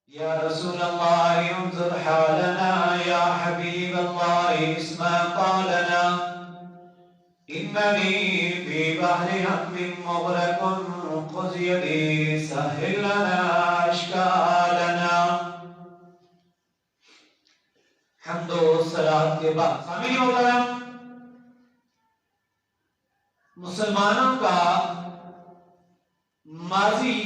يا رسول الله انظر حالنا، يا حبيب الله اسمع قالنا، إنني في بحر هم مغرق خذ يدي سهل لنا أشكالنا. حمد و صلات کے بعد سامعین محترم، مسلمانوں کا ماضی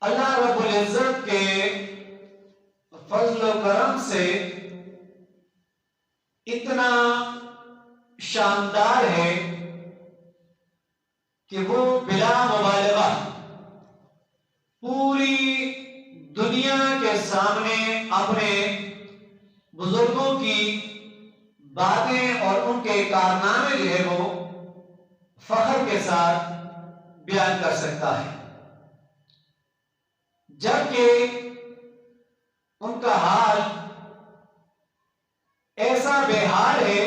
اللہ رب العزت کے فضل و کرم سے اتنا شاندار ہے کہ وہ بلا مبالغہ پوری دنیا کے سامنے اپنے بزرگوں کی باتیں اور ان کے کارنامے جو ہے وہ فخر کے ساتھ بیان کر سکتا ہے، جبکہ ان کا حال ایسا بے حال ہے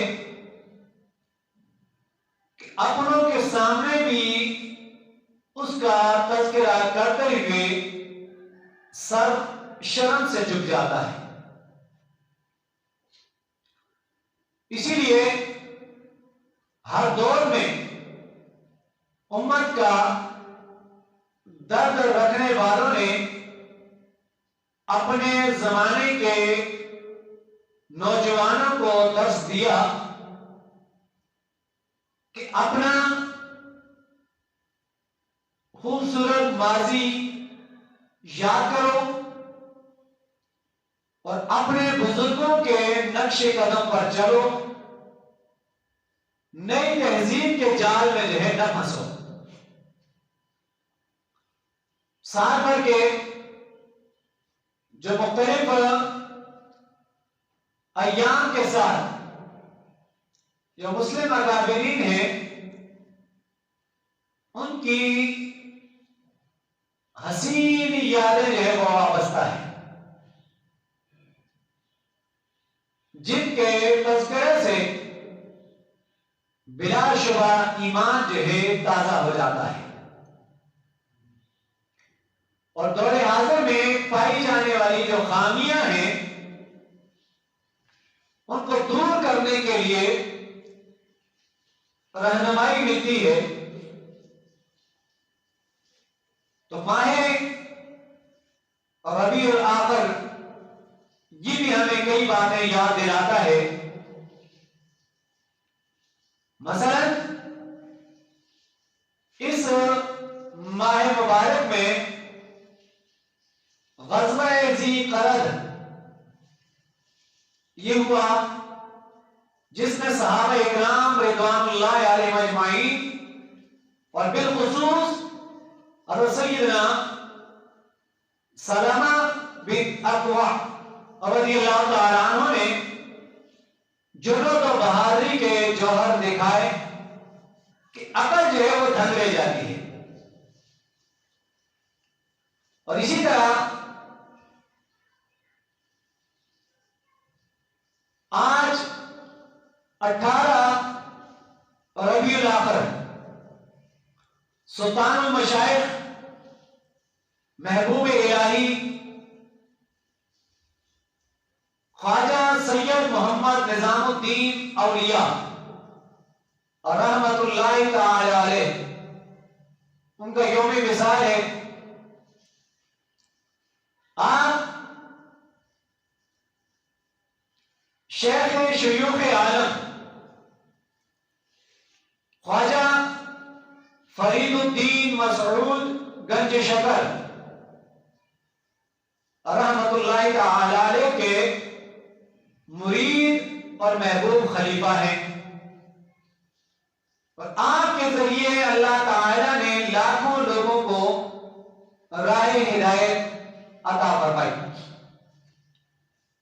کہ اپنوں کے سامنے بھی اس کا تذکرہ کرتے ہوئے سر شرم سے جھک جاتا ہے۔ اسی لیے ہر دور میں امت کا درد رکھنے والوں نے اپنے زمانے کے نوجوانوں کو درس دیا کہ اپنا خوبصورت ماضی یاد کرو اور اپنے بزرگوں کے نقش قدم پر چلو، نئی تہذیب کے جال میں جو ہے نہ پھنسو۔ سال بھر کے جو مختلف ایام کے ساتھ جو مسلم اکابرین ہیں ان کی حسین یادیں جو ہے وہ وابستہ ہے، جن کے تذکرے سے بلا شبہ ایمان جو ہے تازہ ہو جاتا ہے، اور دور حاضر میں پائی جانے والی جو خامیاں ہیں ان کو دور کرنے کے لیے رہنمائی ملتی ہے۔ تو ماہ ربیع الاخر یہ بھی ہمیں کئی باتیں یاد دلاتا ہے۔ مثلا اس ماہ مبارک میں غزوہ ذی قرد یہ ہوا جس میں صحابہ اکرام رضوان اللہ علیہم اجمعین اور بالخصوص حضرت سیدنا سلمہ بن اکوع رضی اللہ تعالی عنہ نے جرأت و بہادری کے جوہر دکھائے کہ عقل جو ہے وہ دھندلے جاتی ہے۔ اور اسی طرح آج 18 ربیع الاخر سلطان المشائخ محبوب الہی خواجہ سید محمد نظام الدین اولیاء رحمت اللہ تعالی علیہ ان کا یوم وصال ہے۔ آپ شیخ شیوخ عالم خواجہ فرید الدین مسعود گنج شکر رحمت اللہ تعالی علیہ کے مرید اور محبوب خلیفہ ہیں، اور آپ کے ذریعے اللہ تعالی نے لاکھوں لوگوں کو راہ ہدایت عطا فرمائی۔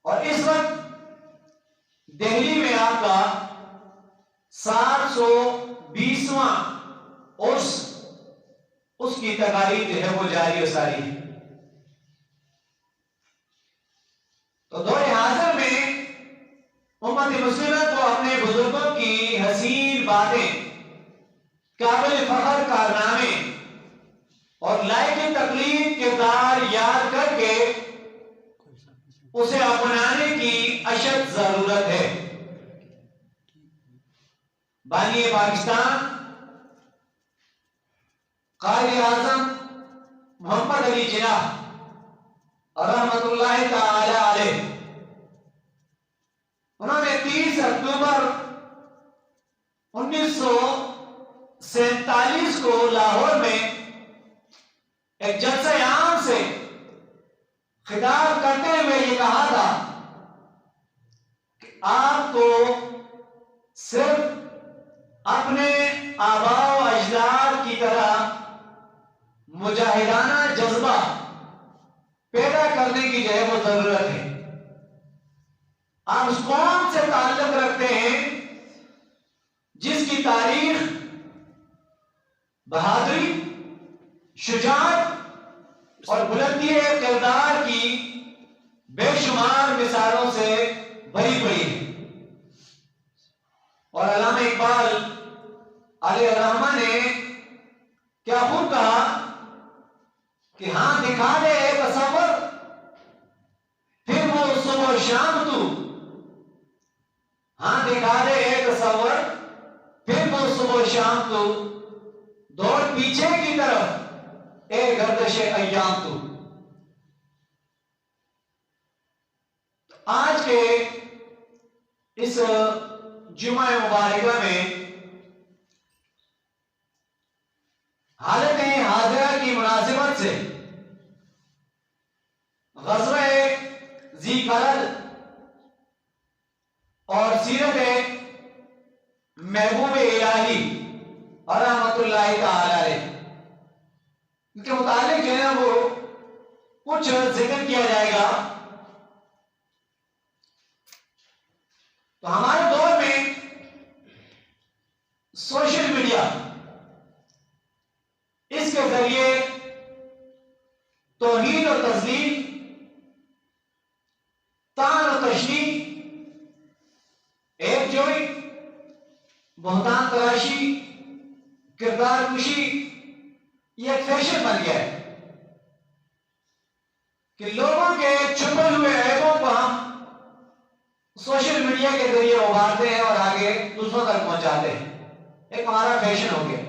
اور اس وقت دہلی میں آپ کا 720واں اس کی تقاریب جو ہے وہ جاری و ساری ہے۔ تو دور حاضر میں امت مسلمہ کو اپنے بزرگوں کی حسین باتیں، قابل فخر کارنامے اور لائق تکلیف کردار یاد کر کے اسے اپنانے کی اشد ضرورت ہے۔ بانی پاکستان قائد اعظم محمد علی جناح رحمت اللہ تعالی علیہ، انہوں نے 30 اکتوبر 1947 کو لاہور میں ایک جلسہ عام سے خطاب کرتے ہوئے یہ کہا تھا کہ آپ کو صرف اپنے آباء و اجداد کی طرح مجاہدانہ جذبہ پیدا کرنے کی جو ہے وہ ضرورت ہے۔ آپ اس قوم سے تعلق رکھتے ہیں جس کی تاریخ بہادری، شجاعت اور بلندی کردار کی بے شمار مثالوں سے بھری پڑی ہے۔ اور علامہ اقبال علیہ الرحمہ نے کیا خوب کہا کہ ہاں دکھا دے تصور، پھر وہ صبح و شام تو، ہاں دکھا دے تصور، پھر وہ صبح و شام تو، دوڑ پیچھے کی طرف اے گردش ایام تو۔ آج کے اس جمعہ مبارکہ میں حالت حاضرہ کی مناسبت سے غزوہ ذی قرد اور سیرت محبوب الہی رحمت اللہ تعالی علیہ کے متعلق جو ہے وہ کچھ ذکر کیا جائے گا۔ تو ہمارے دور میں سوشل میڈیا، اس کے ذریعے توہین و تذلیل، طعن و تشنیع، ایک جوئی، بہتان تراشی، کردار کشی، یہ ایک فیشن بن گیا ہے کہ لوگوں کے چھپے ہوئے عیبوں کو ہم سوشل میڈیا کے ذریعے ابھارتے ہیں اور آگے دوسروں تک پہنچاتے ہیں۔ ایک ہمارا فیشن ہو گیا۔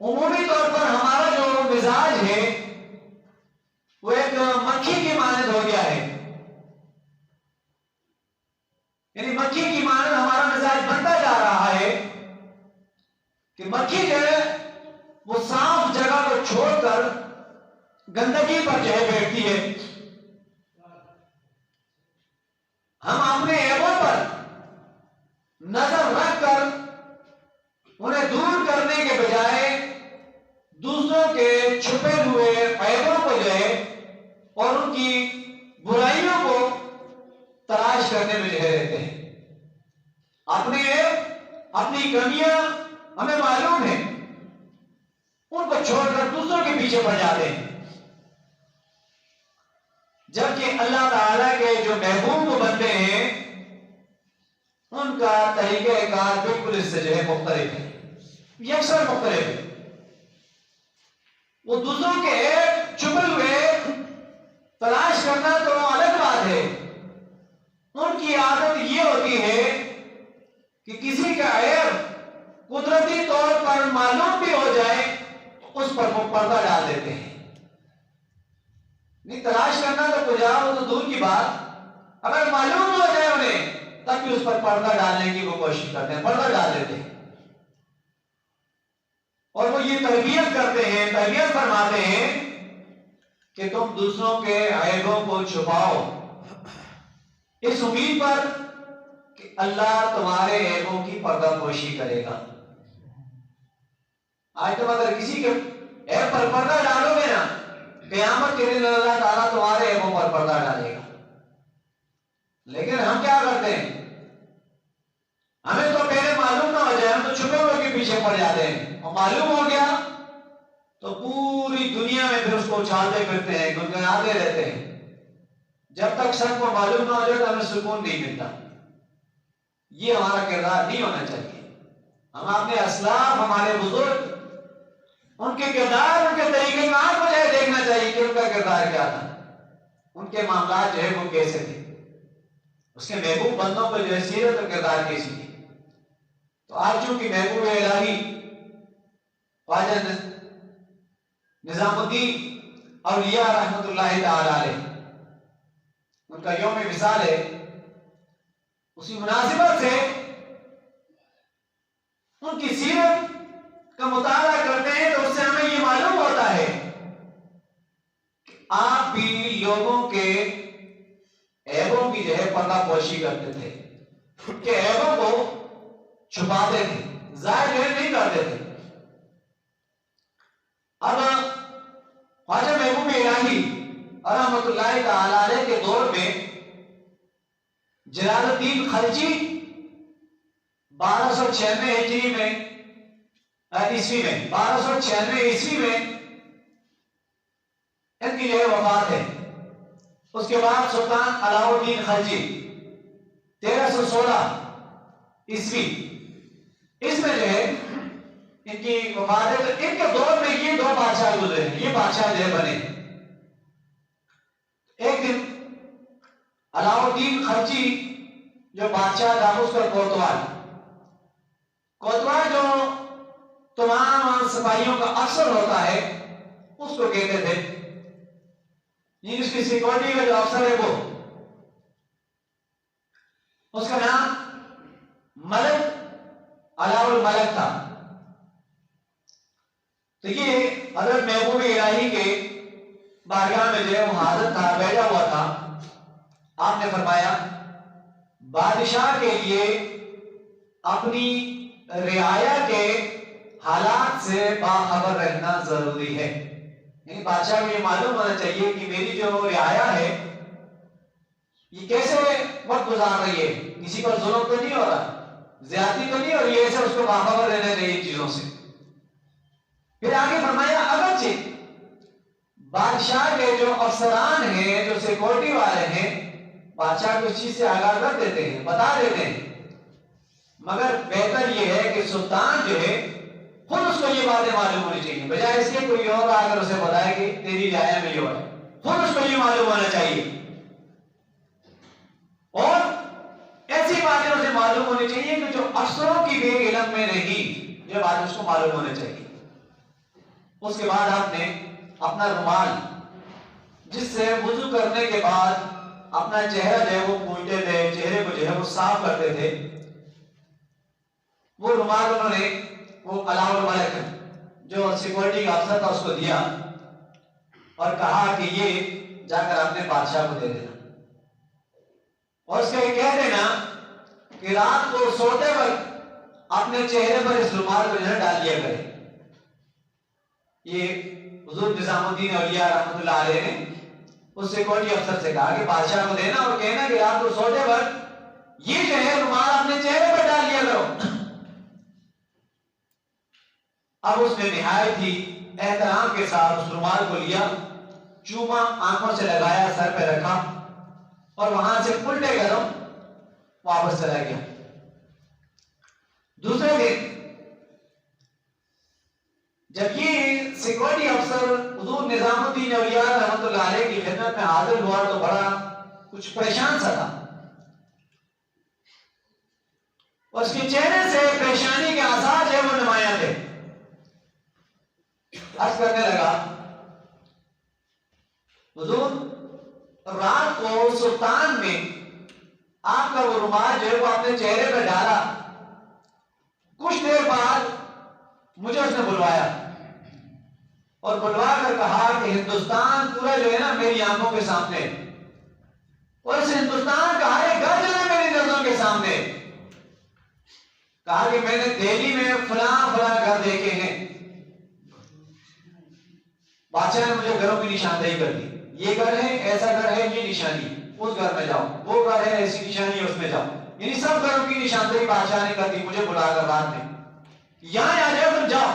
عمومی طور پر ہمارا جو مزاج ہے وہ ایک مکھی کی مانند ہو گیا ہے، یعنی مکھی کی مانند ہمارا مزاج بنتا جا رہا ہے کہ مکھی جو ہے وہ صاف جگہ کو چھوڑ کر گندگی پر جو ہے بیٹھتی ہے۔ ہم اپنے عیبوں پر نظر رکھ کر انہیں دور کرنے کے بجائے دوسروں کے چھپے ہوئے عیبوں کو جو ہے اور ان کی برائیوں کو تلاش کرنے میں جو ہے رہتے ہیں۔ اپنے عیب، اپنی کمیاں ہمیں معلوم ہے، ان کو چھوڑ کر دوسروں کے پیچھے پڑ جاتے ہیں، جبکہ اللہ تعالیٰ کے جو محبوب بندے ہیں ان کا طریقہ کار بالکل اس سے جو ہے مختلف ہے، یکسر مختلف ہے۔ وہ دوسروں کے چھپے ہوئے تلاش کرنا تو الگ بات ہے، ان کی عادت یہ ہوتی ہے کہ کسی کا عیب قدرتی طور پر معلوم بھی ہو جائے اس پر وہ پردہ ڈال دیتے ہیں۔ نہیں تلاش کرنا تو کجا ہو تو دور کی بات، اگر معلوم ہو جائے انہیں تب بھی اس پر پردہ ڈالنے کی وہ کوشش کرتے ہیں، پردہ ڈال دیتے ہیں، اور وہ یہ تربیت کرتے ہیں، تربیت فرماتے ہیں کہ تم دوسروں کے عیبوں کو چھپاؤ اس امید پر کہ اللہ تمہارے عیبوں کی پردہ پوشی کرے گا۔ آج تم اگر کسی کے عیب پر پردہ ڈالو گے نا، قیامت کے دن اللہ تعالیٰ تمہارے عیبوں پر پردہ ڈالے گا۔ لیکن ہم کیا کرتے ہیں، ہمیں تو پہلے معلوم نہ ہو جائے، ہم تو چھپے ہوئے کے پیچھے پڑ جاتے ہیں، اور معلوم ہو گیا تو پوری دنیا میں پھر اس کو اچھالتے پھرتے ہیں، گنگناتے رہتے ہیں۔ جب تک سب کو معلوم نہ ہو جائے تو ہمیں سکون نہیں ملتا۔ یہ ہمارا کردار نہیں ہونا چاہیے۔ ہم اپنے اسلاف، ہمارے بزرگ ان کے کردار، ان کے طریقے کار کو جو ہے دیکھنا چاہیے کہ ان کا کردار کیا تھا، ان کے معاملات جو ہے وہ کیسے تھے، اس کے محبوب بندوں پر جو ہے سیرت اور کردار کیسی تھی۔ تو آج چونکہ محبوب الہی خواجہ نظام الدین اولیاء رحمۃ اللہ تعالی علیہ ان کا یوم وصال ہے، اسی مناسبت سے ان کی سیرت کا مطالعہ کرتے ہیں تو اس سے ہمیں یہ معلوم ہوتا ہے کہ آپ بھی لوگوں کے عیبوں کی جو ہے پردہ پوشی کرتے تھے، ان کے عیبوں کو چھپاتے تھے، ظاہر جو ہے نہیں کرتے تھے۔ اب خواجہ محبوب الہی رحمۃ اللہ تعالی علیہ کے دور میں جلال الدین خلجی 1296 ہجری میں عیسوی میں 1296 عیسوی میں ان کی جو ہے وفات ہے۔ اس کے بعد سلطان علاء الدین خلجی 1316 عیسوی اس میں جو ہے ان کی وفات ہے۔ تو ان کے دور میں یہ دو بادشاہ گزرے ہیں، یہ بادشاہ جو ہے بنے۔ ایک دن علاء الدین خلجی جو بادشاہ تھا اس کا کوتوال جو تمام سپاہیوں کا افسر ہوتا ہے اس کو کہتے تھے، یہ اس کی سیکورٹی کا جو افسر ہے وہ، اس کا نام ملک علاء الملک تھا۔ تو یہ حضرت محبوب الہی کے بارگاہ میں جو ہے وہ حاضر تھا، بیٹھا ہوا تھا۔ آپ نے فرمایا بادشاہ کے لیے اپنی رعایا کے حالات سے باخبر رہنا ضروری ہے، یعنی بادشاہ کو یہ معلوم ہونا چاہیے کہ میری جو رعایا ہے یہ کیسے وقت گزار رہی ہے، کسی پر ظلم تو نہیں ہو رہا، زیادتی تو نہیں ہو رہی ہے، ایسے اس کو باخبر رہنا چاہیے چیزوں سے۔ پھر آگے فرمایا اگرچہ بادشاہ کے جو افسران ہیں، جو سیکورٹی والے ہیں، بادشاہ کو اس چیز سے آگاہ کر دیتے ہیں، بتا دیتے ہیں، مگر بہتر یہ ہے کہ سلطان جو ہے خود اس کو یہ باتیں معلوم ہونی چاہیے، بجائے اس کے کوئی اور آ کر اسے بتائے کہ تیری رعایا میں یہ ہو رہا ہے، خود اس کو یہ معلوم ہونا چاہیے، اور ایسی باتیں اسے معلوم ہونی چاہیے کہ جو افسروں کی بھی علم میں نہیں، یہ بات اس کو معلوم ہونا چاہیے۔ اس کے بعد آپ نے اپنا رومال جس سے وضو کرنے کے بعد اپنا چہرہ جو ہے وہ پوچھتے تھے، چہرے کو جو ہے وہ صاف کرتے تھے، وہ رومال انہوں نے وہ علاء الملک جو سیکورٹی کا افسر تھا اس کو دیا اور کہا کہ یہ جا کر اپنے بادشاہ کو دے دینا، اور اس کو یہ کہہ دینا کہ رات کو سوتے وقت اپنے چہرے پر اس رومال کو جو ہے ڈال دیا کرے۔ یہ حضور نظام الدین اولیاء رحمۃ اللہ علیہ نے اس سیکورٹی افسر سے کہا کہ بادشاہ کو دینا اور کہنا کہ رات کو سوتے وقت یہ جو ہے رومال اپنے چہرے پر ڈال دیا کرو۔ اب اس نے نہایت ہی احترام کے ساتھ اس رومال کو لیا، چوما آنکھوں سے لگایا، سر پہ رکھا اور وہاں سے الٹے قدم واپس چلا گیا۔ دوسرے دن جب یہ سیکورٹی افسر حضور نظام الدین اولیاء رحمۃ اللہ علیہ کی خدمت میں حاضر ہوا تو بڑا کچھ پریشان سا تھا، اور اس کے چہرے سے پریشانی کے آثار جو ہے وہ نمایاں تھے۔ عرض کرنے لگا حضور رات کو سلطان میں آپ کا وہ رومال جو ہے وہ اپنے چہرے پہ ڈالا، کچھ دیر بعد مجھے اس نے بلوایا اور بلوا کر کہا کہ ہندوستان پورا جو ہے نا میری آنکھوں کے سامنے، اور اس ہندوستان کا ہر ایک گھر جو ہے میری نظروں کے سامنے، کہا کہ میں نے دہلی میں فلاں فلاں گھر دیکھے ہیں، بادشاہ نے مجھے گھروں کی نشاندہی کر دی، یہ گھر ہے، ایسا گھر ہے، یہ نشانی، اس گھر میں جاؤ، وہ گھر ہے، ایسی نشانی ہے، اس میں جاؤ، یعنی سب گھروں کی نشاندہی بادشاہ نے کر دی مجھے بلا کر رات میں، یہاں آ جاؤ تم جاؤ،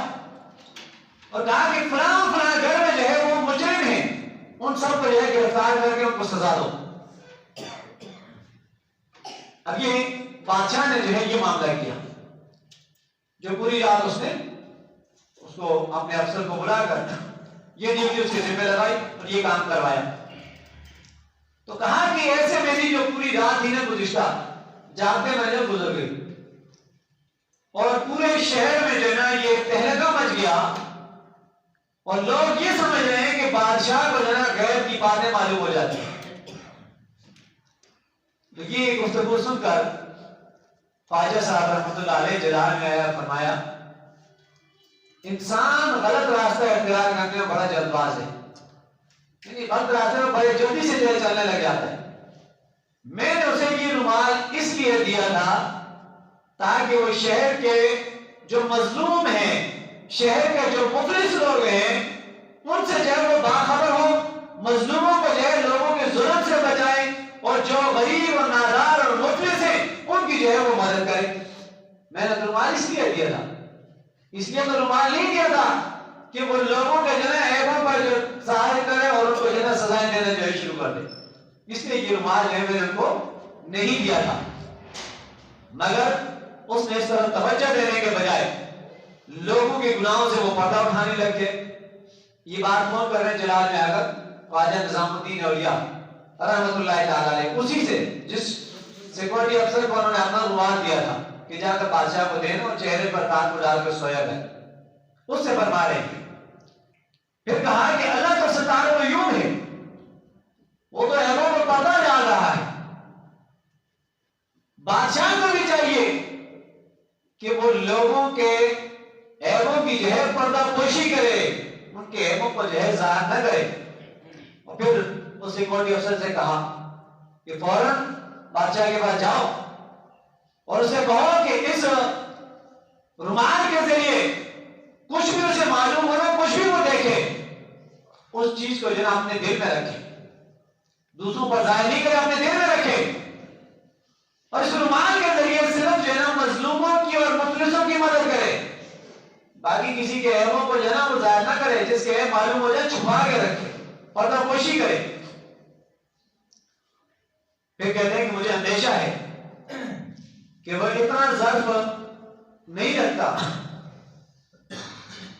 اور کہا کہ فلاں فلاں گھر میں جو ہے وہ مجرم ہیں، ان سب کو جو ہے گرفتار کر کے ان کو سزا دو۔ اب یہ بادشاہ نے جو ہے یہ معاملہ کیا، جو پوری رات اس نے اس اس کو اپنے افسر کو بلا کر یہ ڈیوٹی اس کے ذمہ لگائی اور یہ کام کروایا. تو کہا کہ ایسے میری جو پوری رات ہی نے گزشتہ جاگتے میں جو گزر گئی اور پورے شہر میں جو ہے نا یہ تہلکہ مچ گیا اور لوگ یہ سمجھ رہے ہیں کہ بادشاہ کو جو ہے نا غیب کی باتیں معلوم ہو جاتی ہیں. تو یہ گفتگو سن کر خواجہ صاحب رحمۃ اللہ علیہ جلال میں آیا فرمایا انسان غلط راستہ اختیار کرنے میں بڑا جلد باز ہے، یعنی غلط راستے میں بڑے جلدی سے چلنے لگ جاتا ہے. میں نے اسے یہ رومال اس لیے دیا تھا تاکہ وہ شہر کے جو مظلوم ہیں، شہر کے جو مفلس لوگ ہیں، ان سے جو ہے وہ باخبر ہو، مظلوموں کو جو ہے لوگوں کے ظلم سے بچائیں اور جو غریب اور نادار اور مفلس ہیں ان کی جو ہے وہ مدد کریں. میں نے رومال اس لیے دیا تھا، اس لیے تو رومال نہیں دیا تھا کہ وہ لوگوں کے جو ہے عیبوں پر جو ظاہر کرے اور ان کو جو ہے سزائیں دینا جو ہے شروع کر دے. اس لیے یہ رومال جو ہے میں نے ان کو نہیں دیا تھا. مگر اس نے اس طرح توجہ دینے کے بجائے لوگوں کے گناہوں سے وہ پردہ اٹھانے لگ گئے. یہ بات کون کر رہے ہیں جلال میں آ کر؟ خواجہ نظام الدین اولیاء رحمۃ اللہ تعالی علیہ، اسی سے جس سیکورٹی افسر کو انہوں نے اپنا رومال دیا تھا کہ جا کر بادشاہ کو دینا اور چہرے پر کان کو ڈال کر سویا گئے، اس سے فرما رہے ہیں. پھر کہا کہ اللہ تو ستار العیوب ہے، وہ تو عیبوں کو پردہ ڈال رہا ہے. بادشاہ کو بھی چاہیے کہ وہ لوگوں کے عیبوں کی جو ہے پردہ پوشی کرے، ان کے عیبوں کو جو ہے ظاہر نہ کرے. اور پھر اس سیکورٹی افسر سے کہا کہ فوراً بادشاہ کے پاس جاؤ اور اسے کہو کہ اس رومال کے ذریعے کچھ بھی اسے معلوم ہو، کچھ بھی وہ دیکھے، اس چیز کو جو ہے اپنے دل میں رکھے، دوسروں پر ظاہر نہیں کرے، اپنے دل میں رکھے اور اس رومال کے ذریعے صرف جو ہے نا مظلوموں کی اور مفلسوں کی مدد کرے، باقی کسی کے عیبوں کو جو ہے نا وہ ظاہر نہ کرے. جس کے عیب معلوم ہو جائے چھپا کے رکھے، پردہ پوشی کرے. پھر کہتے ہیں کہ مجھے اندیشہ ہے کہ وہ اتنا ظرف نہیں رکھتا،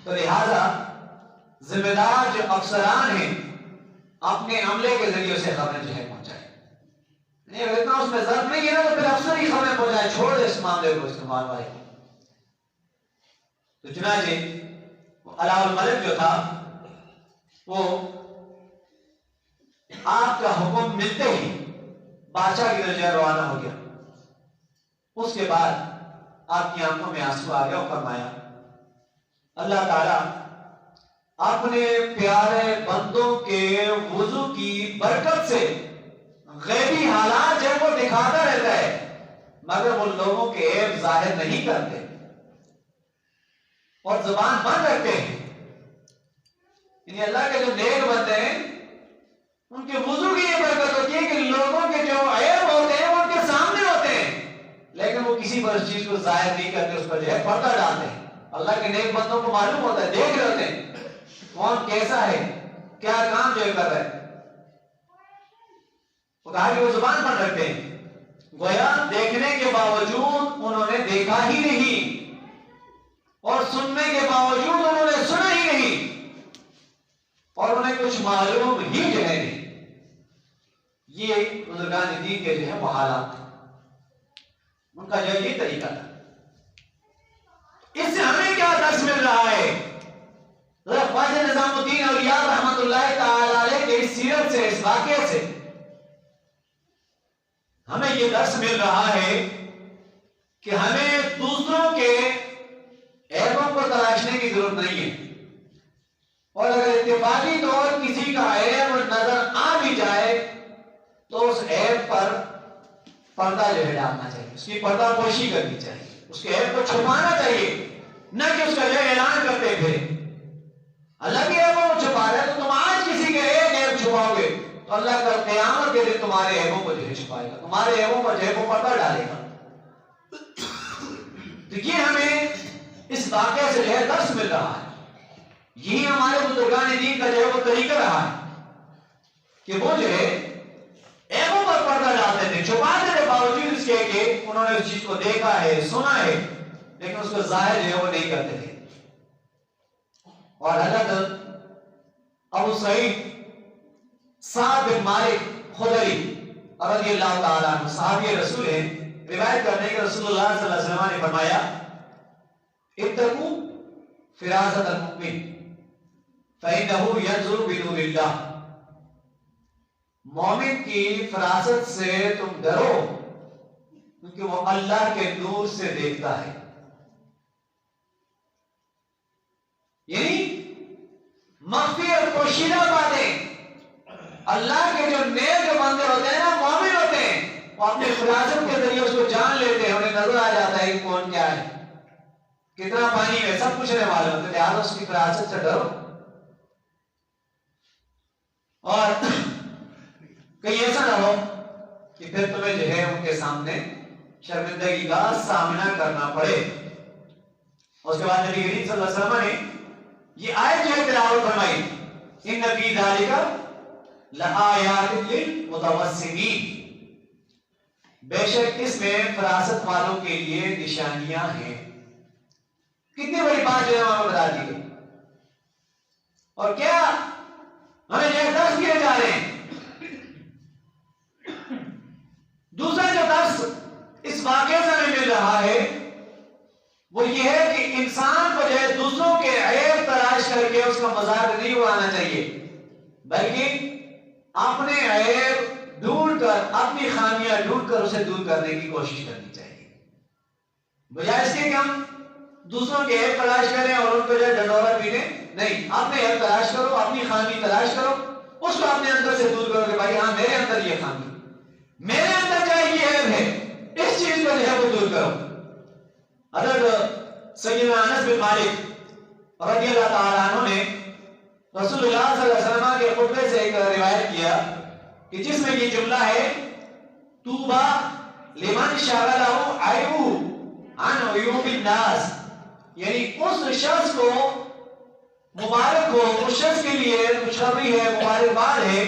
تو لہذا ذمہ دار جو افسران ہیں اپنے عملے کے ذریعے اسے خبریں جو ہے پہنچائے. نہیں اگر اتنا اس میں ظرف نہیں ہے نا تو پھر افسر ہی خبریں پہنچائے، چھوڑ دے اس معاملے کو استعمال والے. تو چنانچہ علاء الملک جو تھا وہ آپ کا حکم ملتے ہی بادشاہ کی طرف روانہ ہو گیا. اس کے بعد آپ کی آنکھوں میں آنسو آ گیا اور فرمایا اللہ تعالیٰ اپنے پیارے بندوں کے وضو کی برکت سے غیبی حالات جب وہ دکھاتا رہتا ہے مگر وہ لوگوں کے عیب ظاہر نہیں کرتے اور زبان بند رکھتے ہیں. یعنی اللہ کے جو نیک بندے ہیں ان کے وضو کی یہ برکت ہوتی ہے کہ لوگوں کے جو عیب ہوتے ہیں وہ ان کے سامنے ہوتے ہیں لیکن وہ کسی پر اس چیز کو ظاہر نہیں کرتے، اس پر جو ہے پردہ ڈالتے ہیں. اللہ کے نیک بندوں کو معلوم ہوتا ہے، دیکھ رہے ہوتے ہیں کون کیسا ہے، کیا کام جو ہے کر رہا ہے. وہ کہا کہ وہ زبان بند رکھتے ہیں، گویا دیکھنے کے باوجود انہوں نے دیکھا ہی نہیں اور سننے کے باوجود انہوں نے سنا ہی نہیں اور انہیں کچھ معلوم ہی جو ہے نہیں. یہ بزرگان دین کے جو ہے وہ حالات ان کا جو یہ طریقہ تھا. اس سے ہمیں کیا درس مل رہا ہے؟ خواجہ نظام الدین اولیاء رحمۃ اللہ تعالی علیہ کے اس سیرت سے، اس واقعے سے ہمیں یہ درس مل رہا ہے کہ ہمیں دوسروں کے عیبوں کو تلاشنے کی ضرورت نہیں ہے اور اگر اتفاقی طور کسی کا عیب نظر آ بھی جائے تو اس عیب پر پردہ جو ہے ڈالنا چاہیے، اس کی پردہ پوشی کرنی چاہیے، اس کے عیب کو چھپانا چاہیے، نہ کہ اس کا جو ہے اعلان کرتے پھرے. اللہ کے عیبوں کو چھپا رہے تو تم آج کسی کے ایک عیب چھپاؤ گے تو اللہ کا قیامت کے دن تمہارے عیبوں کو جو ہے چھپائے گا، تمہارے عیبوں پر جو ہے وہ پردہ ڈالے گا. تو یہ ہمیں اس واقعے سے جو ہے درس مل رہا ہے. یہی ہمارے بزرگان دین کا جو ہے وہ طریقہ رہا ہے کہ وہ جو ہے عیبوں پر پردہ ڈالتے تھے، چھپانے کے باوجود اس کے کہ انہوں نے اس چیز کو دیکھا ہے، سنا ہے، لیکن اس کو ظاہر جو ہے وہ نہیں کرتے تھے. اور حضرت ابو سعید سعد بن مالک خدری رضی اللہ تعالیٰ عنہ صحابی رسول ہیں، روایت کرنے کے رسول اللہ صلی اللہ علیہ وسلم نے فرمایا اتقوا فراست المؤمن فإنه ينظر بنور اللہ، مومن کی فراست سے تم ڈرو کیونکہ وہ اللہ کے نور سے دیکھتا ہے. یعنی مخفی اور پوشیدہ باتیں اللہ کے جو نیک بندے ہوتے ہیں نا، مومن ہوتے ہیں، وہ اپنے فراست کے ذریعے اس کو جان لیتے ہیں، انہیں نظر آ جاتا ہے کہ کون کیا ہے، کتنا پانی ہے، سب کچھ رہنے والے ہوتے ہیں. لہٰذا اس کی فراست سے ڈرو. اور کہیں ایسا نہ ہو کہ پھر تمہیں جو ہے ان کے سامنے شرمندگی کا سامنا کرنا پڑے. اس کے بعد نبی کریم صلی اللہ علیہ وسلم نے یہ آیت جو ہے تلاوت فرمائی، ان فی ذالک لآیات للمتوسمین، بے شک اس میں فراست والوں کے لیے نشانیاں ہیں. کتنی بڑی بات جو ہے وہاں بتا دی گئی. اور کیا ہمیں جو درس دیے جا رہے ہیں. دوسرا جو درس اس واقعے سے ہمیں مل رہا ہے وہ یہ ہے کہ انسان کو جو ہے دوسروں کے عیب تلاش کر کے اس کا مذاق نہیں اڑانا چاہیے، بلکہ اپنے عیب ڈھونڈ کر، اپنی خامیاں ڈھونڈ کر اسے دور کرنے کی کوشش کرنی چاہیے، بجائے اس کے کہ ہم دوسروں کے عیب تلاش کریں اور ان کو جو ہے ڈنڈورا پیٹیں. نہیں، اپنے عیب تلاش کرو، اپنی خامی تلاش کرو، اس کو اپنے اندر سے دور کرو کہ بھائی ہاں میرے اندر یہ خامی، میرے اندر چاہے یہ عیب ہے، اس چیز کو جو ہے وہ دور کرو. حضرت سیدنا انس بن مالک رضی اللہ تعالیٰ عنہ نے رسول اللہ صلی اللہ علیہ وسلم کے خطبے سے ایک روایت کیا کہ جس میں یہ جملہ ہے طوبی لمن شغلہ عیبہ عن عیوب الناس، یعنی اس شخص کو مبارک ہو، اس شخص کے لیے خوشخبری ہے، مبارکباد ہے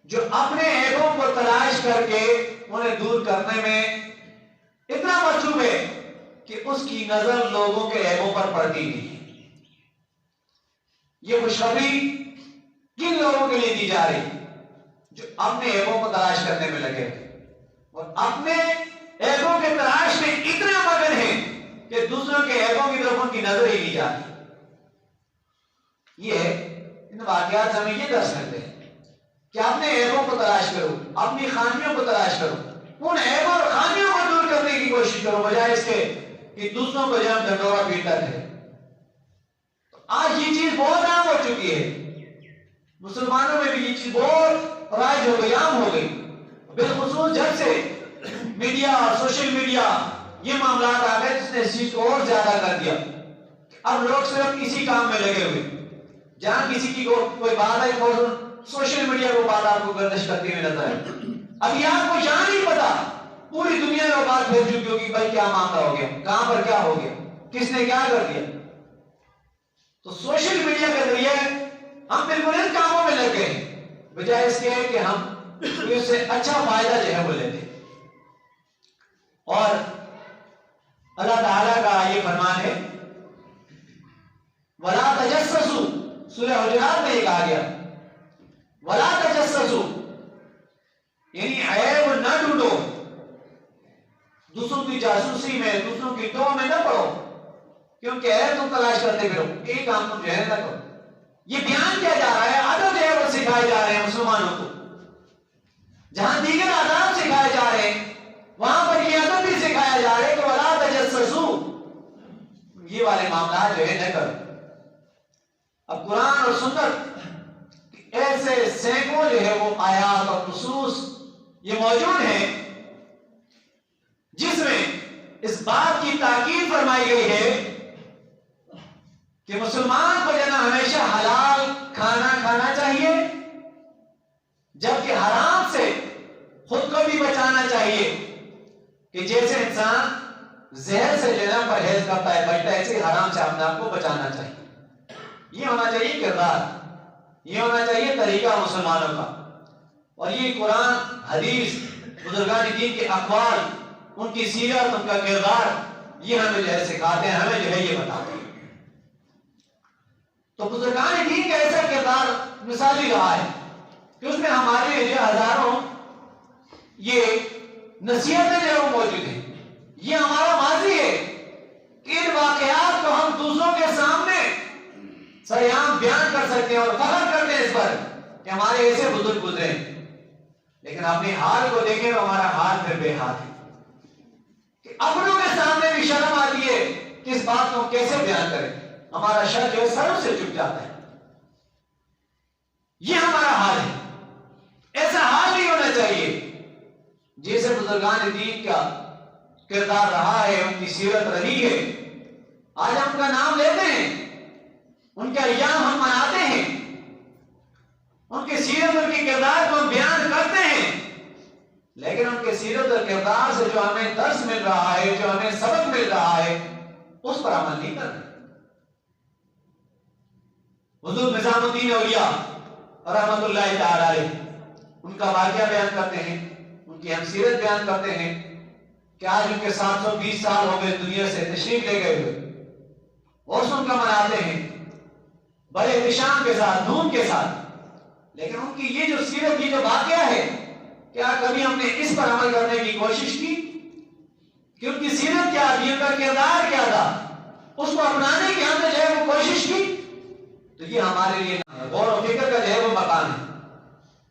جو اپنے عیبوں کو تلاش کر کے انہیں دور کرنے میں اتنا مصروف ہے کہ اس کی نظر لوگوں کے عیبوں پر پڑتی نہیں ہے. یہ خوشخبری کن لوگوں کے لیے دی جا رہی جو اپنے عیبوں کو تلاش کرنے میں لگے اور اپنے عیبوں کے تلاش میں اتنا مگن ہے کہ دوسروں کے عیبوں کی طرف ان کی نظر ہی نہیں جاتی. یہ ان واقعات سے ہمیں یہ درس ملتے ہیں کہ اپنے عیبوں کو تلاش کرو، اپنی خامیوں کو تلاش کرو، ان عیبوں اور خامیوں کو دور کرنے کی کوشش کرو، بجائے اس کے کہ دوسروں کو جب ڈنڈورا پیٹتا ہے. آج یہ چیز بہت عام ہو چکی ہے، مسلمانوں میں بھی یہ چیز بہت رائج ہو گئی، عام ہو گئی، بالخصوص جب سے میڈیا اور سوشل میڈیا یہ معاملات آ گئے جس نے اس چیز کو اور زیادہ کر دیا. اب لوگ صرف اسی کام میں لگے ہوئے، جہاں کسی کی کوئی بات آئی فوراً سوشل میڈیا کو بات آپ کو گردش کرتے ہوئے نظر آئے. ابھی آپ کو جہاں نہیں پتا، پوری دنیا میں بات پھیل چکی ہوگی بھائی کیا معاملہ ہو گیا، کہاں پر کیا ہو گیا، کس نے کیا کر دیا. تو سوشل میڈیا کے ذریعے ہم بالکل ان کاموں میں لگ گئے ہیں بجائے اس کے کہ ہم اس سے اچھا فائدہ جو ہے وہ لیتے ہیں. اور اللہ تعالیٰ کا یہ فرمان ہے وَلَا تَجَسَّسُوا، سورہ حجرات میں یہ کہا گیا وَلَا تَجَسَّسُوا، یعنی عیب نہ ڈھونڈو، دوسروں کی جاسوسی میں، دوسروں کی ٹو میں نہ پڑو، کیونکہ عیب تم تلاش کرتے پھرو، ایک کام تم جو ہے نہ کرو. یہ بیان کیا جا رہا ہے، ادب جو ہے وہ سکھائے جا رہے ہیں مسلمانوں کو. جہاں دیگر آداب سکھائے جا رہے ہیں وہاں پر یہ ادب بھی سکھایا جا رہا ہے کہ وَلَا تَجَسَّسُوا، یہ والے معاملات جو ہے نہ کرو. اب قرآن اور سنت ایسے سینکڑوں جو ہے وہ آیات اور نصوص یہ موجود ہیں جس میں اس بات کی تاکید فرمائی گئی ہے کہ مسلمان کو جو ہے ہمیشہ حلال کھانا کھانا چاہیے، جبکہ حرام سے خود کو بھی بچانا چاہیے کہ جیسے انسان زہر سے جو ہے پرہیز کرتا ہے بچتا ہے، ایسے حرام سے اپنے آپ کو بچانا چاہیے. یہ ہونا چاہیے کردار، یہ ہونا چاہیے طریقہ مسلمانوں کا. اور یہ قرآن، حدیث، بزرگان دین کے اقوال، ان کی سیرت، ان کا کردار یہ ہمیں جو ہے سکھاتے ہیں، ہمیں جو ہے یہ بتاتے ہیں. تو بزرگان دین کا ایسا کردار مثالی رہا ہے کہ اس میں ہمارے لیے ہزاروں یہ نصیحتیں جو موجود ہیں. یہ ہمارا ماضی ہے کہ ان واقعات کو ہم دوسروں کے سامنے سریعام بیان کر سکتے ہیں اور فخر کرتے ہیں اس پر کہ ہمارے ایسے بزرگ گزرے ہیں. لیکن اپنے حال کو دیکھیں تو ہمارا حال پھر بے حال ہے کہ اپنوں کے سامنے بھی شرم آتی ہے کہ اس بات کو کیسے بیان کریں. ہمارا شر جو ہے سروں سے چپ جاتا ہے. یہ ہمارا حال ہے. ایسا حال نہیں ہونا چاہیے. جیسے بزرگان دین کا کردار رہا ہے, ان کی سیرت رہی ہے, آج ہم کا نام لیتے ہیں, ان کا ایام ہم مناتے ہیں, ان کی سیرت اور کی کردار کو ہم بیان کرتے ہیں, لیکن ان کے سیرت اور کردار سے جو ہمیں درس مل رہا ہے, جو ہمیں سبق مل رہا ہے, اس پر عمل نہیں کر رہے. حضور نظام الدین اولیاء رحمت اللہ تعالی علیہ, ان کا واقعہ بیان کرتے ہیں, ان کی ہم سیرت بیان کرتے ہیں کہ آج ان کے 720 سال ہو گئے دنیا سے تشریف لے گئے ہوئے, اور ان کا مناتے ہیں بڑے احتشام کے ساتھ, دھوم کے ساتھ. لیکن ان کی یہ جو سیرت, یہ جو واقعہ ہے, کیا کبھی ہم نے اس پر عمل کرنے کی کوشش کی کہ ان کی سیرت کیا تھی, ان کا کردار کیا تھا, اس کو اپنانے کی ہم نے جو ہے وہ کوشش کی؟ تو یہ ہمارے لیے غور و فکر کا جو ہے وہ مقام ہے.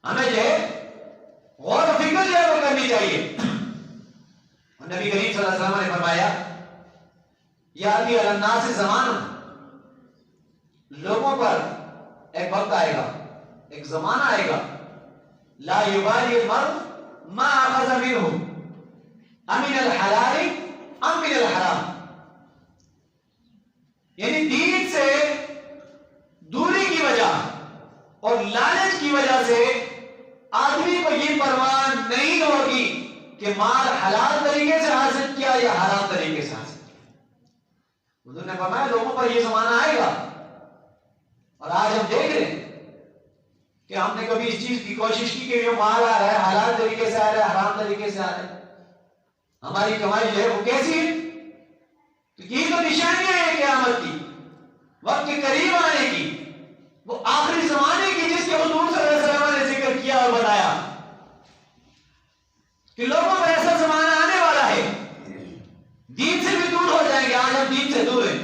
ہمیں جو ہے غور و فکر جو ہے وہ کرنی چاہیے. نبی کریم صلی اللہ علیہ وسلم نے فرمایا یاتی علی الناس زمان, لوگوں پر ایک وقت آئے گا, ایک زمانہ آئے گا, لا یبالی المرء ما اخذ منه امن الحلال ام من الحرام. یعنی دین سے دوری کی وجہ اور لالچ کی وجہ سے آدمی کو یہ پرواہ نہیں ہوگی کہ مال حلال طریقے سے حاصل کیا یا حرام طریقے سے حاصل کیا. حضور نے فرمایا لوگوں پر یہ زمانہ آئے گا, اور آج ہم دیکھ رہے ہیں کہ ہم نے کبھی اس چیز کی کوشش کی کہ جو مال آ رہا ہے حلال طریقے سے آ رہا ہے, حرام طریقے سے آ رہا ہے, ہماری کمائی جو ہے وہ کیسی ہے؟ تو یہ تو نشانیاں ہیں قیامت کی, وقت کے قریب آنے کی, وہ آخری زمانے کی جس کے حضور صلی اللہ علیہ وسلم نے ذکر کیا اور بتایا کہ لوگوں پر ایسا زمانہ آنے والا ہے, دین سے بھی دور ہو جائیں گے. آج ہم دین سے دور ہیں.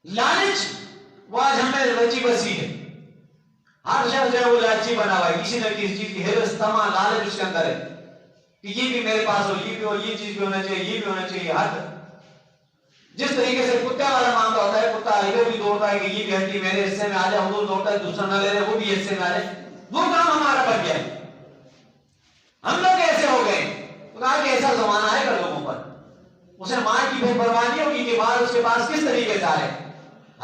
لالچ وہ آج ہمیں رچی بسی ہے. ہر شخص جو ہے وہ لالچی بنا ہوا ہے, کسی نہ کسی چیز کی ہرس, طمع, لالچ اس کے اندر ہے کہ یہ بھی میرے پاس ہو, یہ بھی ہو, یہ چیز بھی ہونا چاہیے, یہ بھی ہونا چاہیے. ہر جس طریقے سے کتے والا معاملہ ہوتا ہے, کتا ادھر بھی دوڑتا ہے کہ یہ بھی ہڈی میرے حصے میں آ جائے, حضور دوڑتا ہے دوسرا نہ لے رہے وہ بھی حصے میں آ جائے, وہ کام ہمارا بن گیا. ہم لوگ ایسے ہو گئے. کہا کہ ایسا زمانہ آئے گا لوگوں پر, اسے مال کی بے پرواہی ہوگی کہ مال اس کے پاس کس طریقے سے آ رہے,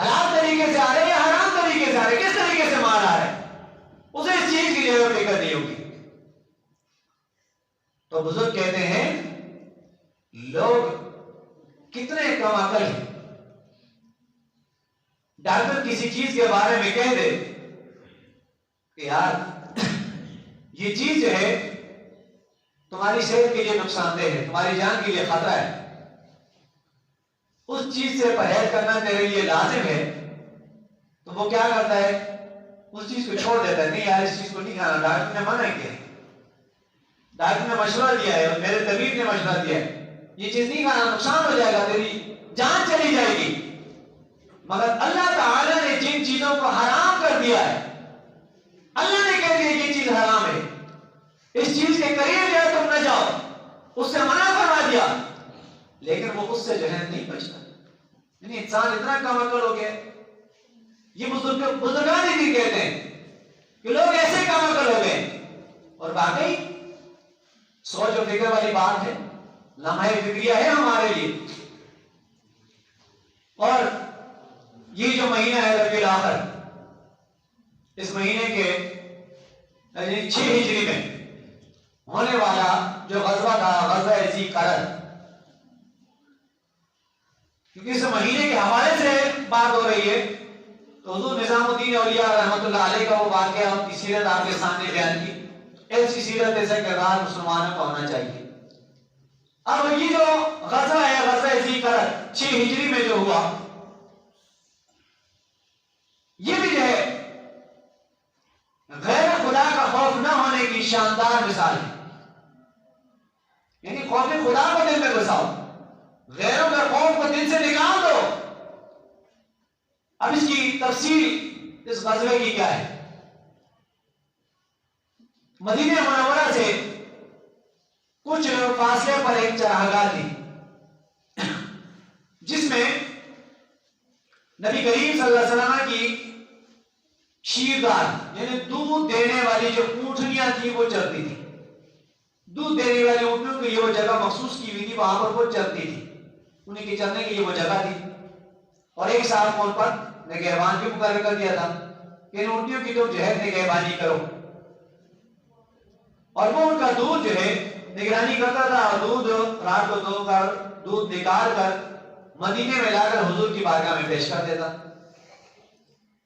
حلال طریقے سے آ رہے یا حرام طریقے سے آ رہے, کس طریقے سے مال آ رہے, اسے اس چیز کی جو فکر نہیں ہوگی. تو بزرگ کہتے ہیں لوگ کتنے کم عقل ہیں. ڈاکٹر کسی چیز کے بارے میں کہہ دے کہ یار یہ چیز جو ہے تمہاری صحت کے لیے نقصان دہ ہے, تمہاری جان کے لیے خطرہ ہے, اس چیز سے پرہیز کرنا تیرے لیے لازم ہے, تو وہ کیا کرتا ہے, اس چیز کو چھوڑ دیتا ہے. نہیں یار اس چیز کو نہیں کھانا, ڈاکٹر نے منع کیا ہے, ڈاکٹر نے مشورہ دیا ہے, اور میرے طبیب نے مشورہ دیا ہے, یہ چیز نہیں کھانا, نقصان ہو جائے گا, تیری جان چلی جائے گی. مگر اللہ تعالی نے جن چیزوں کو حرام کر دیا ہے, اللہ نے کہہ دیا یہ چیز حرام ہے, اس چیز کے قریب جو ہے تم نہ جاؤ, اس سے منع فرما دیا, لیکن وہ اس سے جو ہے نہیں بچتا. یعنی انسان اتنا کم عقل ہو گیا. یہ بزرگان بھی کہتے ہیں کہ لوگ ایسے کم عقل ہو گئے, اور واقعی سوچ و فکر والی بات ہے, لمحہ فکریہ ہے ہمارے لیے. اور یہ جو مہینہ ہے ربیع الاخر, اس مہینے کے 6 ہجری میں ہونے والا جو غزوہ تھا, غزوہ ذی قرد, کیونکہ اس مہینے کے حوالے سے بات ہو رہی ہے, تو حضور نظام الدین اولیاء رحمت اللہ علیہ کا وہ واقعہ, ان کی سیرت آپ کے سامنے بیان کی. ایسی سیرت, ایسا کردار مسلمانوں کو ہونا چاہیے. اب یہ جو غزوہ ہے, غزوہ ذی قرد 6 ہجری میں جو ہوا, شاندار مثال ہے. یعنی خوف خدا کو دل میں گھساؤ، غیروں کا خوف کو دل سے نکال دو. اب اس کی تفصیل اس غزوے کی کیا ہے؟ مدینہ منورہ سے کچھ فاصلے پر ایک چراگاہ تھی جس میں نبی کریم صلی اللہ علیہ وسلم کی شیردار یعنی دودھ دینے والی جو اونٹنیاں تھی وہ چلتی تھی. دودھ دینے والی اونٹنیوں کی یہ وہ جگہ مخصوص کی ہوئی تھی، وہاں پر وہ چلتی تھی. انہیں کی چلنے کی یہ وہ جگہ تھی. اور ایک صاحب کو ان پر نگہبان بھی مقرر کر دیا تھا کہ ان اونٹنیوں کی تو جو ہے نگہبانی کرو. اور وہ ان کا دودھ جو ہے نگرانی کرتا تھا، اور دودھ رات کو دو کر دودھ نکال کر مدینے میں لا کر حضور کی بارگاہ میں پیش کر دیتا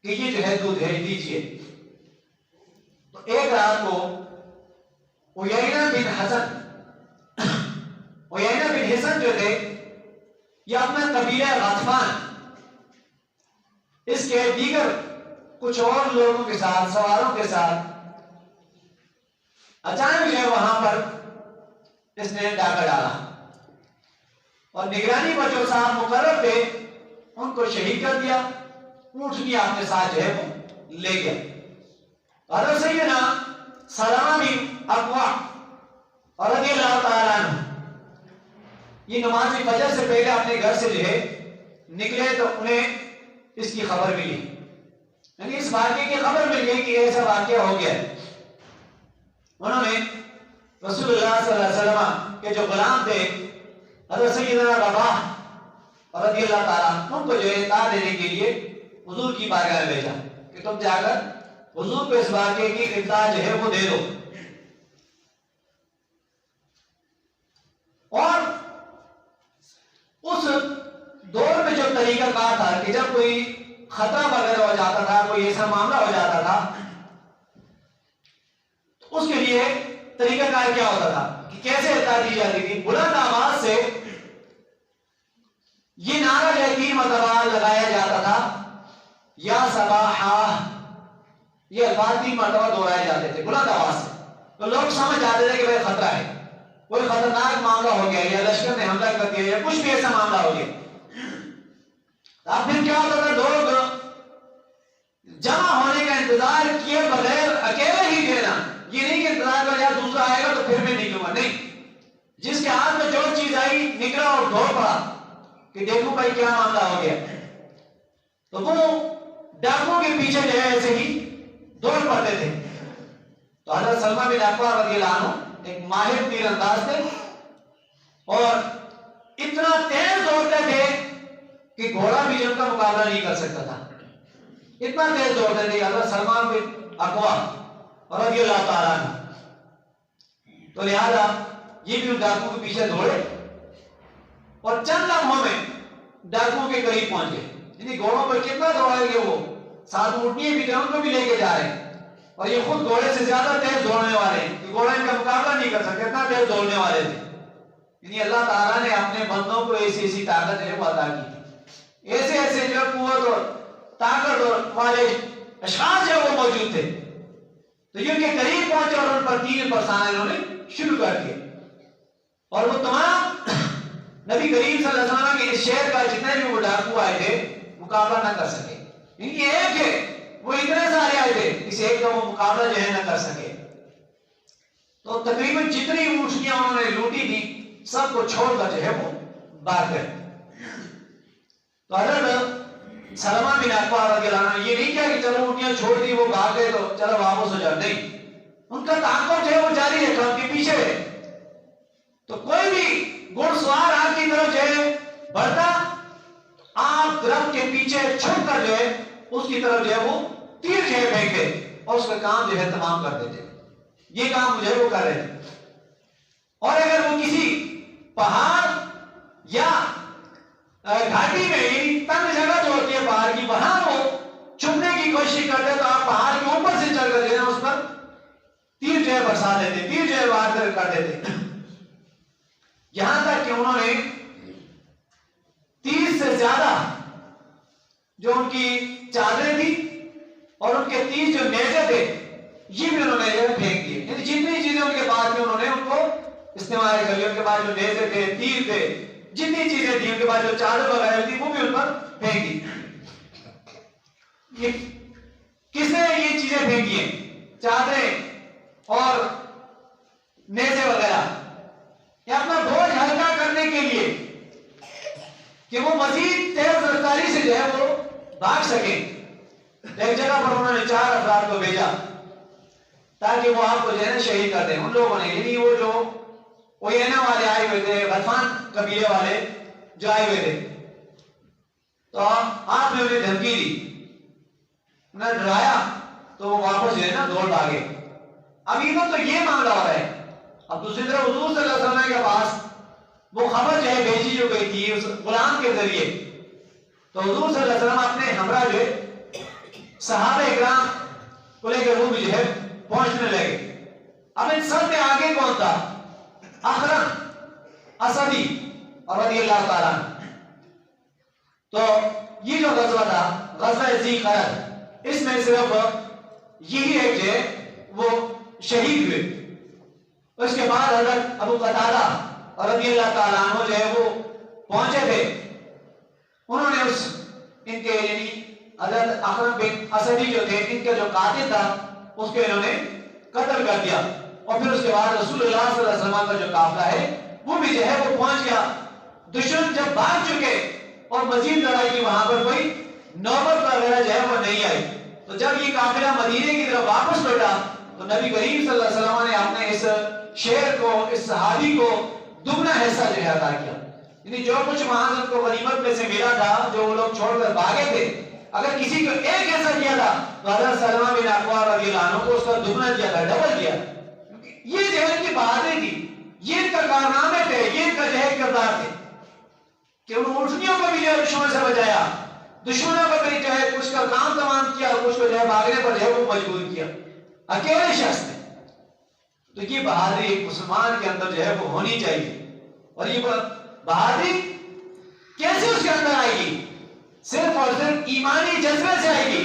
کہ یہ جو ہے دودھ ہے دیجیے. تو ایک رات کو عیینہ بن حصن جو تھے یہ اپنا قبیلہ غطفان اس کے دیگر کچھ اور لوگوں کے ساتھ سواروں کے ساتھ اچانک جو ہے وہاں پر اس نے ڈاکہ ڈالا اور نگرانی پر جو صاحب مقرر تھے ان کو شہید کر دیا. اونٹنی اپنے ساتھ جو ہے وہ لے گیا. حضرت سیدنا سلمہ بن اکوع اور رضی اللہ تعالیٰ عنہ یہ نماز فجر سے پہلے اپنے گھر سے جو ہے نکلے تو انہیں اس کی خبر ملی، یعنی اس واقعے کی خبر مل گئی کہ ایسا واقعہ ہو گیا. انہوں نے رسول اللہ صلی اللہ علیہ وسلم کے جو غلام تھے حضرت سیدنا رباح رضی اللہ تعالیٰ ان کو جو ہے اطلاع دینے کے لیے حضور کی بارگاہ میں بھیجا کہ تم جا کر حضور کو اس واقعے کی اطلاع جو ہے وہ دے دو. اور اس دور میں جو طریقہ کار تھا کہ جب کوئی خطرہ وغیرہ ہو جاتا تھا، کوئی ایسا معاملہ ہو جاتا تھا، تو اس کے لیے طریقہ کار کیا ہوتا تھا کہ کیسے اطلاع دی جاتی تھی؟ بلند آواز سے یہ نعرہ جو ہے 3 مرتبہ لگایا جاتا تھا، یا صباحا. یہ الفاظ 3 مرتبہ دہرائے جاتے تھے بلند آواز سے. تو لوگ سمجھ جاتے تھے کہ بھائی خطرہ ہے، کوئی خطرناک معاملہ ہو گیا، یا لشکر نے حملہ کر دیا، یا کچھ بھی ایسا معاملہ ہو گیا. اب پھر کیا ہوتا تھا؟ لوگ جمع ہونے کا انتظار کیے بغیر اکیلے ہی دینا. یہ نہیں کہ انتظار کر یا دوسرا آئے گا تو پھر میں نکلوں گا، نہیں. جس کے ہاتھ میں جو چیز آئی نکلا اور دوڑ پڑا کہ دیکھو بھائی کیا معاملہ ہو گیا. تو وہ ڈاکوں کے پیچھے جو ہے ایسے ہی دوڑ پڑتے تھے. تو حضرت سلمہ بن اکوع رضی اللہ عنہ ایک ماہر تیر انداز تھے اور اتنا تیز دوڑتے تھے کہ گھوڑا بھی ان کا مقابلہ نہیں کر سکتا تھا. اتنا تیز دوڑتے تھے حضرت سلمہ بن اکوع رضی اللہ تعالیٰ عنہ. تو لہذا یہ بھی ان ڈاکوں کے پیچھے دوڑے اور چند لمحوں میں ڈاکوں کے قریب پہنچ گئے. یعنی گھوڑوں پر کتنا دوڑائیں گے، وہ ساتھ اونٹنیاں بھی ان کو بھی لے کے جا رہے ہیں اور یہ خود گھوڑے سے زیادہ تیز دوڑنے والے ہیں کہ گھوڑا ان کا مقابلہ نہیں کر سکتے، اتنا تیز دوڑنے والے تھے. یعنی اللہ تعالیٰ نے اپنے بندوں کو ایسی ایسی طاقت جو ہے وہ عطا کی تھی. ایسے ایسے جو قوت اور طاقت اور والے اشخاص جو وہ موجود تھے. تو یہ ان کے قریب پہنچے اور ان پر تیر برسانا انہوں نے شروع کر دیا. اور وہ تمام نبی کریم صلی اللہ علیہ وسلم کے اس شہر کا جتنے بھی وہ ڈاکو آئے تھے مقابلہ نہ کر سکے. ان کی ایک ہے، وہ اتنے سارے آئے تھے، اس ایک کا وہ مقابلہ جو ہے نہ کر سکے. تو تقریباً جتنی اونٹنیاں انہوں نے لوٹی تھی سب کو چھوڑ کر جو ہے وہ بھاگ گئے. تو حضرت سلمہ بن اکوع رضی اللہ عنہ یہ نہیں کیا کہ چلو اونٹنیاں چھوڑ دی وہ بھاگ گئے تو چلو واپس ہو جاؤ، نہیں. ان کا تعاقب جو ہے وہ جاری رکھا، ان کے پیچھے ہے. تو کوئی بھی گھڑ سوار آپ کی طرف جو ہے بڑھتا، آپ درخت کے پیچھے چھپ کر جو ہے اس کی طرف جو ہے وہ تیر جو ہے پھینکتے اور اس کا کام جو ہے تمام کر دیتے. یہ کام جو ہے وہ کر رہے تھے. اور اگر وہ کسی پہاڑ یا گھاٹی میں تنگ جگہ جو ہوتی ہے پہاڑ کی، وہاں وہ چھپنے کی کوشش کرتے تو آپ پہاڑ کے اوپر سے چڑھ کر اس پر تیر جو ہے برسا دیتے، تیر جو ہے وار کر دیتے. یہاں تک کہ انہوں نے 30 سے زیادہ جو ان کی چادریں تھی اور ان کے 30 جو نیزے تھے یہ بھی انہوں نے پھینک دیے. یعنی جتنی چیزیں ان کے پاس تھیں انہوں نے ان کو استعمال کر لیا. ان کے پاس جو نیزے تھے، تیر تھے، جتنی چیزیں تھیں، ان کے پاس جو چادر وغیرہ تھی وہ بھی ان پر پھینک دی. یہ کس نے یہ چیزیں پھینکی ہیں؟ چادریں اور نیزے وغیرہ، یہ اپنا بوجھ ہلکا کرنے کے لیے کہ وہ مزید تیز رفتاری سے جو ہے وہ بھاگ سکیں. ایک جگہ پر انہوں نے 4 افراد کو بھیجا تاکہ وہ آپ کو جو ہے نا شہید کر دیں. ان لوگوں نے، یعنی وہ جو اوینا والے آئے ہوئے تھے، غطفان قبیلے والے جو آئے ہوئے تھے، تو آپ نے انہیں دھمکی دی، انہیں ڈرایا، تو وہ واپس جو ہے نا دوڑ بھاگے. اب یہ تو یہ معاملہ ہو رہا ہے. اب دوسری طرف حضور صلی اللہ علیہ وسلم کے پاس وہ خبر جو ہے بھیجی جو گئی تھی اس غلام کے ذریعے. تو حضور صلی اللہ علیہ وسلم اپنے ہمراہ جو ہے صحابہ اکرام کو لے کر وہ بھی جو ہے پہنچنے لگے. اب ان سب میں آگے کون تھا؟ اخرم اسدی اور رضی اللہ تعالیٰ. تو یہ جو غزوہ تھا غزوہ ذی قرد، اس میں صرف یہی ایک جو ہے وہ شہید ہوئے. اس کے بعد حضرت ابو قتادہ اور رضی اللہ تعالیٰ عنہ جو ہے وہ پہنچے تھے. انہوں نے ان کے یعنی حضرت اخرم بن اسدی جو تھے، ان کا جو قاتل تھا اس کو انہوں نے قتل کر دیا. اور پھر اس کے بعد رسول اللہ صلی اللہ علیہ وسلم کا جو قافلہ ہے وہ بھی جو ہے وہ پہنچ گیا. دشمن جب بھاگ چکے اور مزید لڑائی کی وہاں پر کوئی نوبت وغیرہ جو ہے وہ نہیں آئی، تو جب یہ قافلہ مدینے کی طرف واپس لوٹا تو نبی کریم صلی اللہ علیہ وسلم نے اپنے اس شعر کو، اس صحابی کو دگنا حصہ جو ہے عطا کیا. یعنی جو کچھ وہاں سے ان کو غنیمت میں سے ملا تھا، جو وہ لوگ چھوڑ کر بھاگے تھے، اگر کسی کو ایک حصہ کیا تھا تو حضرت سلمہ بن اکوع رضی اللہ عنہ کو اس کا دگنا دیا تھا، ڈبل دیا. یہ جو ہے ان کی بہادری تھی، یہ ان کا کارنامے تھے، یہ ان کا جو ہے کردار تھے کہ ان اونٹنیوں کو بھی جو ہے دشمن سے بچایا، دشمنوں کو بھی جو ہے کچھ کا کام تمام کیا اور کچھ کو جو ہے بھاگنے پر جو ہے وہ مجبور کیا اکیلے شخص نے. تو یہ بہادری ایک مسلمان کے اندر جو ہے وہ ہونی چاہیے. اور یہ بہادری کیسے اس کے اندر آئے گی؟ صرف اور صرف ایمانی جذبے سے آئے گی.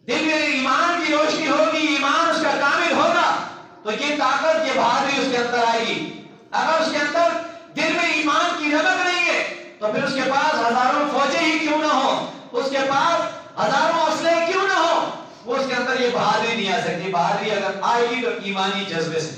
دل میں ایمان کی روشنی ہوگی، ایمان اس کا کامل ہوگا تو یہ طاقت، یہ بہادری اس کے اندر آئے گی. اگر اس کے اندر دل میں ایمان کی رمق نہیں ہے تو پھر اس کے پاس ہزاروں فوجیں ہی کیوں نہ ہو، اس کے پاس ہزاروں اسلحے کیوں نہ ہو، وہ اس کے اندر یہ بہادری نہیں آ سکتی. بہادری اگر آئے گی تو ایمانی جذبے سے